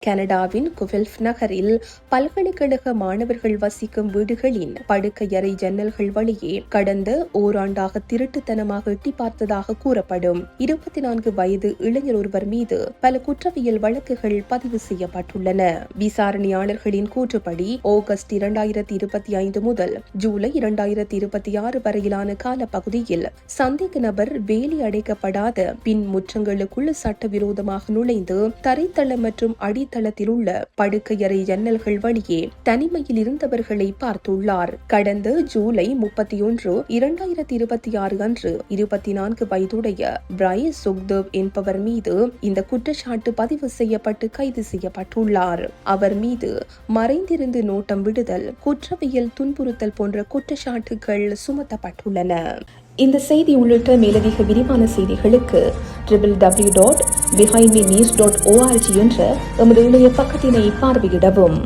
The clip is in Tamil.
கனடாவின் குவெல்ஃப் நகரில் பல்கலைக்கழக மாணவர்கள் வசிக்கும் வீடுகளின் படுக்கையறை ஜன்னல்கள் வழியே கடந்த ஓராண்டாக திருட்டுத்தனமாக எட்டி பார்த்ததாக கூறப்படும் 24 வயது இளைஞர் ஒருவர் மீது பல குற்றவியல் வழக்குகள் பதிவு செய்யப்பட்டுள்ளன. விசாரணையாளர்களின் கூற்றுப்படி ஆகஸ்ட் 2025 முதல் ஜூலை 2026 வரையிலான காலப்பகுதியில் சந்தேக நபர் வேலி அடைக்கப்படாத பின் முற்றங்களுக்குள் சட்டவிரோதமாக நுழைந்து தரைத்தளம் மற்றும் தளத்தில் உள்ள படுக்கையறை ஜன்னல்கள் வழியே தனிமையில் இருந்தவர்களை பார்த்துள்ளார். கடந்த ஜூலை 31, 2026 அன்று 24 வயதுடைய பிரைஸ் சுக்தேவ் என்பவர் மீது இந்த குற்றச்சாட்டு பதிவு செய்யப்பட்டு கைது செய்யப்பட்டுள்ளார். அவர் மீது மறைந்திருந்து நோட்டம் விடுதல், குற்றவியல் துன்புறுத்தல் போன்ற குற்றச்சாட்டுகள் சுமத்தப்பட்டுள்ளன. இந்த செய்தி உள்ளிட்ட மேலதிக விரிவான செய்திகளுக்கு www.behindmenews.org என்ற எமது இணைய பக்கத்தினை பார்வையிடவும்.